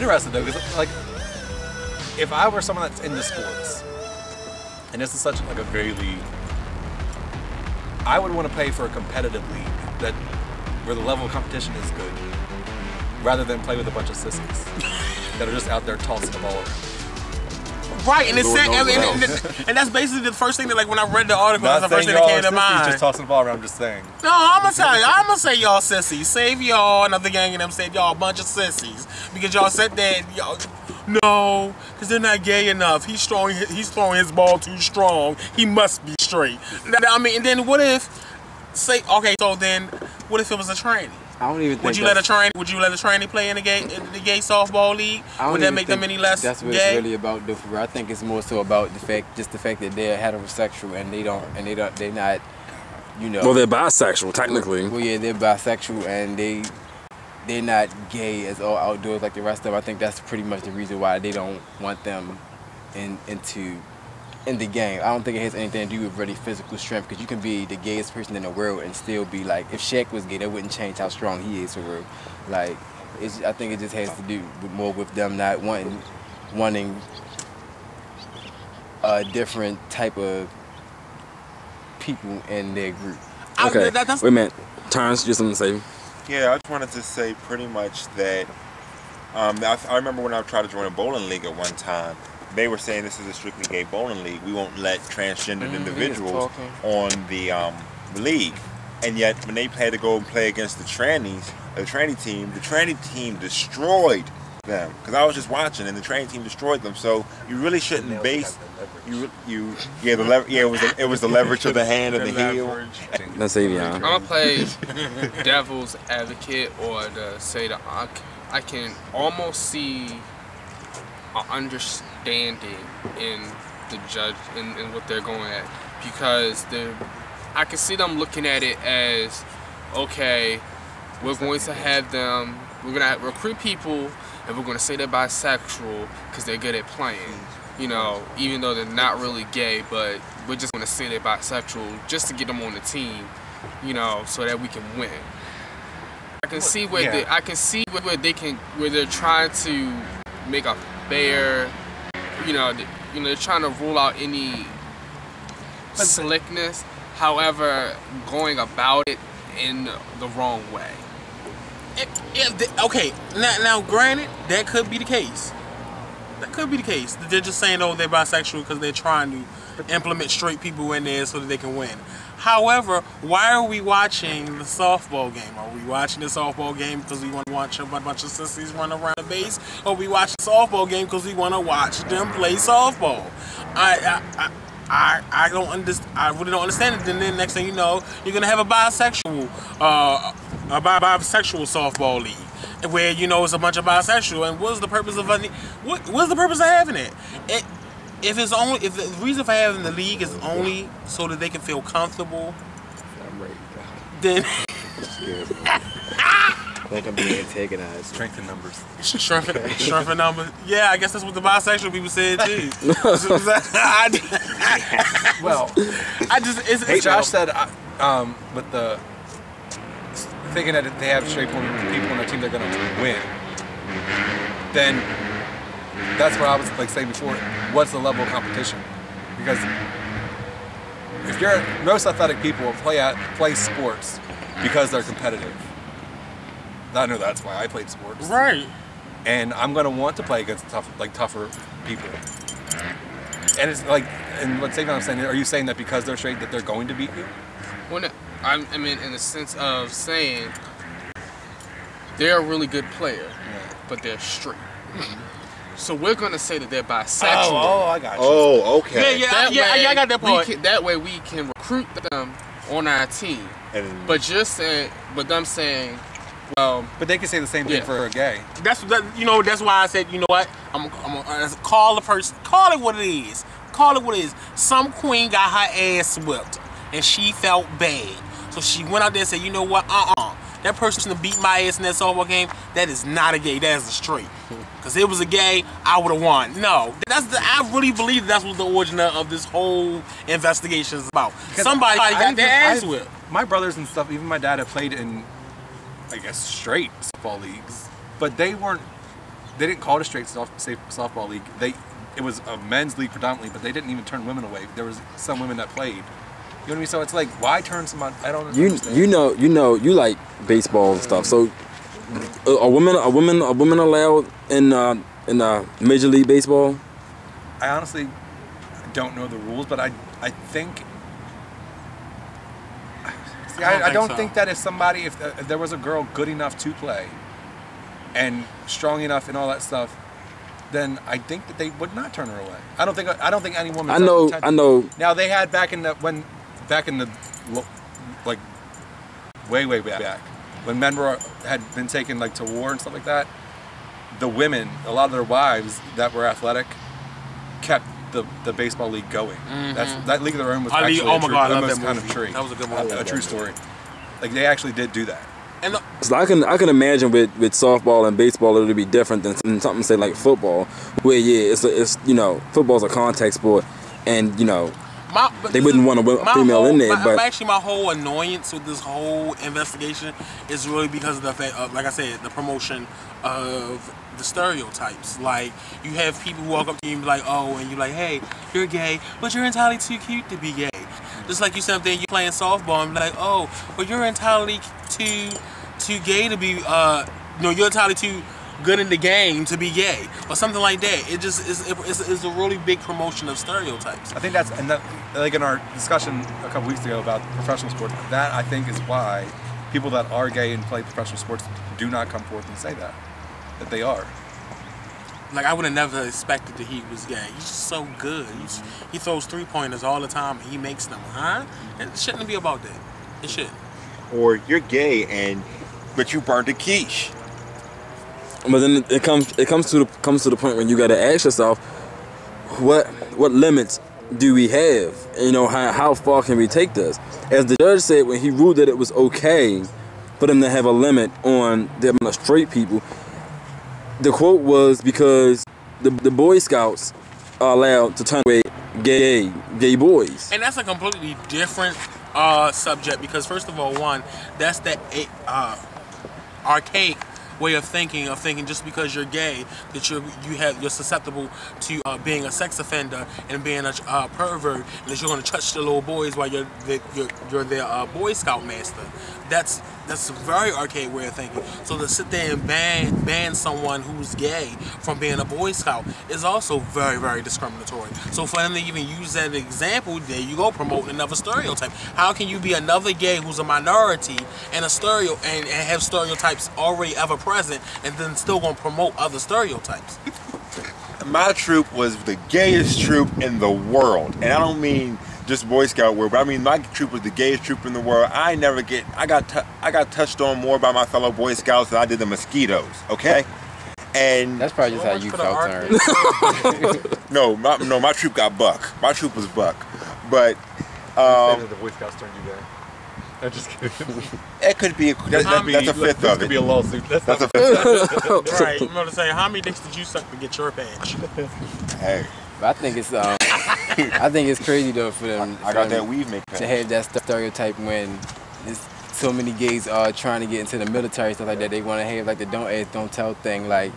interested though, because like, if I were someone that's into sports, and this is such like a gray league, I would want to play for a competitive league where the level of competition is good, rather than play with a bunch of sissies that are just out there tossing the ball around. Right, and and that's basically the first thing that, like, when I read the article, that's the first thing that came to mind. Just tossing the ball around, I'm just saying. No, I'm gonna say y'all sissies. Save y'all, another gang of them said y'all a bunch of sissies because y'all said that y'all. No, because they're not gay enough. He's throwing his ball too strong. He must be straight. I mean, and then what if, okay, so then what if it was a tranny? I don't even think would you let a tranny play in the gay softball league? Would that make them any less gay? That's what it's really about. I think it's more so about the fact that they're heterosexual and they're not, you know. Well, they're bisexual technically. Well, yeah, they're bisexual and they're not gay as all outdoors like the rest of them. I think that's pretty much the reason why they don't want them in the game. I don't think it has anything to do with really physical strength, because you can be the gayest person in the world and still be like, if Shaq was gay, that wouldn't change how strong he is for real. Like, I think it just has to do more with them not wanting a different type of people in their group. Okay, wait a minute. Terrence, you have something to say? Yeah, I just wanted to say pretty much that I remember when I tried to join a bowling league at one time, they were saying this is a strictly gay bowling league. We won't let transgendered individuals on the league. And yet, when they had to go and play against the tranny team destroyed them. Because I was just watching, and the tranny team destroyed them. So you really shouldn't base it was the leverage of the hand and the heel. Let's say I'm gonna play devil's advocate, or to say that I can almost see an understanding in the judge in what they're going at, because I can see them looking at it as, okay, we're going to recruit people and we're going to say they're bisexual because they're good at playing, you know, even though they're not really gay, but we're just going to say they're bisexual just to get them on the team, you know, so that we can win. I can see where where they're trying to make a fair, they're trying to rule out any slickness. However, going about it in the wrong way. Okay, now granted, that could be the case. That could be the case. They're just saying, oh, they're bisexual because they're trying to implement straight people in there so that they can win. However, why are we watching the softball game? Are we watching the softball game because we want to watch a bunch of sissies run around the base? Or are we watching the softball game because we want to watch them play softball? I don't understand. I really don't understand it. And then next thing you know, you're gonna have a bisexual softball league, where it's a bunch of bisexual. And what's the purpose of what's the purpose of having it? If the reason for having the league is only so that they can feel comfortable, then I think I'm being antagonized. Strength in numbers. Strength in numbers. Yeah, I guess that's what the bisexual people said too. Josh said, with the thinking that if they have straight people on their team, they're going to win. Then that's what I was saying before. What's the level of competition? Because if most athletic people play sports because they're competitive. I know that's why I played sports. Right. And I'm going to want to play against tougher people. And it's like, and what I'm saying, are you saying that because they're straight that they're going to beat you? Well, no, I mean, in the sense of saying they're a really good player, but they're straight. So we're going to say that they're bisexual. Oh, I got you. Oh, okay. Yeah, I got that part. That way we can recruit them on our team. But them saying, well, but they can say the same thing for a gay. That's why I said, you know what? I'm gonna call the person. Call it what it is. Call it what it is. Some queen got her ass whipped, and she felt bad, so she went out there and said, you know what? That person to beat my ass in that softball game, that is not a gay. That is a straight. Because if it was a gay, I would have won. No, I really believe that's what the origin of this whole investigation is about. Somebody got their ass whipped. My brothers and stuff, even my dad, have played in, I guess, straight softball leagues, but they weren't they didn't call it a straight softball league. It was a men's league predominantly, but they didn't even turn women away. There was some women that played. You know what I mean? So it's like, why turn someone? I don't understand. You like baseball and stuff. So, are women allowed in Major League Baseball? I honestly don't know the rules, but I think. See, I don't think that if there was a girl good enough to play, and strong enough and all that stuff, then I think that they would not turn her away. I don't think any woman. I know. Now they had back in the like way back when men had been taken like to war and stuff like that. The women, a lot of their wives that were athletic, kept the baseball league going. That League of Their Own was actually kind of true. That was a good movie. A true story. Like they actually did do that. And so I can imagine with softball and baseball it'll be different than something say like football, where it's football's a contact sport, and they wouldn't want a female in there. But actually, my whole annoyance with this whole investigation is really because of the fact of, like I said, the promotion of the stereotypes. Like, you have people who walk up to you and be like, oh, and you're like, hey, you're gay, but you're entirely too cute to be gay. Just like you said, then you're playing softball and be like, oh, but you're entirely too gay to be, you're entirely too good in the game to be gay, or something like that. It just is a really big promotion of stereotypes. I think like in our discussion a couple weeks ago about professional sports, that I think is why people that are gay and play professional sports do not come forth and say that they are. Like, I would have never expected that he was gay. He's just so good. He throws 3-pointers all the time and he makes them, huh? It shouldn't be about that. It shouldn't. Or you're gay but you burned a quiche. But then it comes to the point when you got to ask yourself, what limits do we have? How far can we take this? As the judge said when he ruled that it was okay for them to have a limit on the amount of straight people, the quote was because the Boy Scouts are allowed to turn away gay boys. And that's a completely different subject, because first of all, one, that's the archaic way of thinking just because you're gay that you're susceptible to being a sex offender and being a pervert, and that you're going to touch the little boys while you're their Boy Scout master. That's a very archaic way of thinking. So to sit there and ban someone who's gay from being a Boy Scout is also very, very discriminatory. So for them to even use that example, there you go, promoting another stereotype. How can you be another gay who's a minority and and have stereotypes already ever present, and then still gonna promote other stereotypes? My troop was the gayest troop in the world, and I don't mean just Boy Scout world, but I mean my troop was the gayest troop in the world. I got touched on more by my fellow Boy Scouts than I did the mosquitoes. Okay, and that's probably just how you felt, Terrence. No, my troop got buck. My troop was buck, but the Boy Scouts turned you gay. I'm just kidding. It could be. That's a fifth of it. Could be a lawsuit. That's a fifth. Right. I'm gonna say, how many dicks did you suck to get your badge? Hey. But I think it's I think it's crazy though for them. I got that weave maker. To have that stereotype when there's so many gays are trying to get into the military, stuff like that. They want to have like the don't ask, don't tell thing. Like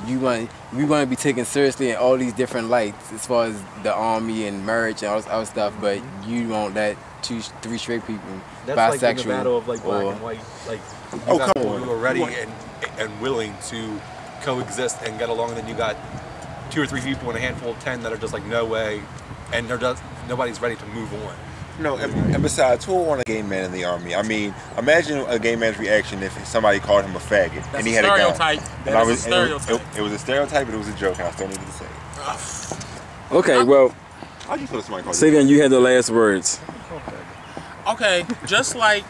we want to be taken seriously in all these different lights as far as the army and marriage and all this other stuff. But you want that 2-3 straight people, that's bisexual, like the battle of like black and white. Like you got people who are ready and willing to coexist and get along, and then you got 2 or 3 people and a handful of 10 that are just like no way, and nobody's ready to move on. No, and besides, who would want a gay man in the army? I mean, imagine a gay man's reaction if somebody called him a faggot and he had a gun. That is a stereotype. It was a stereotype, but it was a joke, and I still needed to say it. Okay, well, I just thought somebody called Sagan, you had the last words. Okay, just like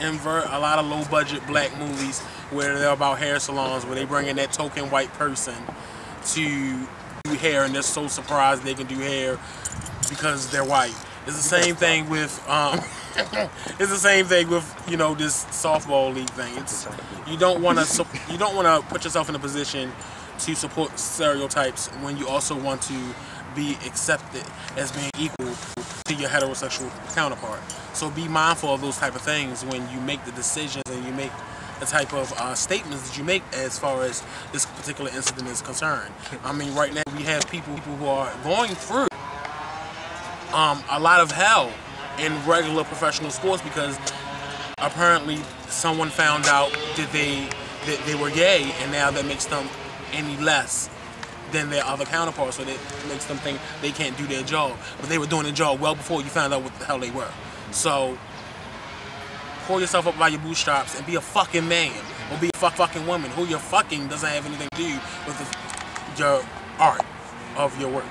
invert a lot of low-budget black movies where they're about hair salons, where they bring in that token white person to do hair, and they're so surprised they can do hair because they're white. It's the same thing with it's the same thing with this softball league thing. It's you don't want to put yourself in a position to support stereotypes when you also want to be accepted as being equal to your heterosexual counterpart. So be mindful of those type of things when you make the decisions and you make the type of statements that you make as far as this particular incident is concerned. I mean, right now we have people who are going through a lot of hell in regular professional sports because apparently someone found out that they were gay, and now that makes them any less than their other counterparts, so that makes them think they can't do their job. But they were doing their job well before you found out what the hell they were. So pull yourself up by your bootstraps and be a fucking man, or be a fucking woman. Who you're fucking doesn't have anything to do with your art of your work.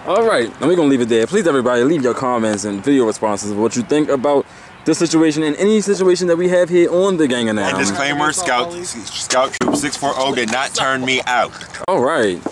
All right, and we're gonna leave it there. Please, everybody, leave your comments and video responses of what you think about this situation and any situation that we have here on the Gang of Now. And disclaimer: Scout Troop 640 did not turn me out. All right.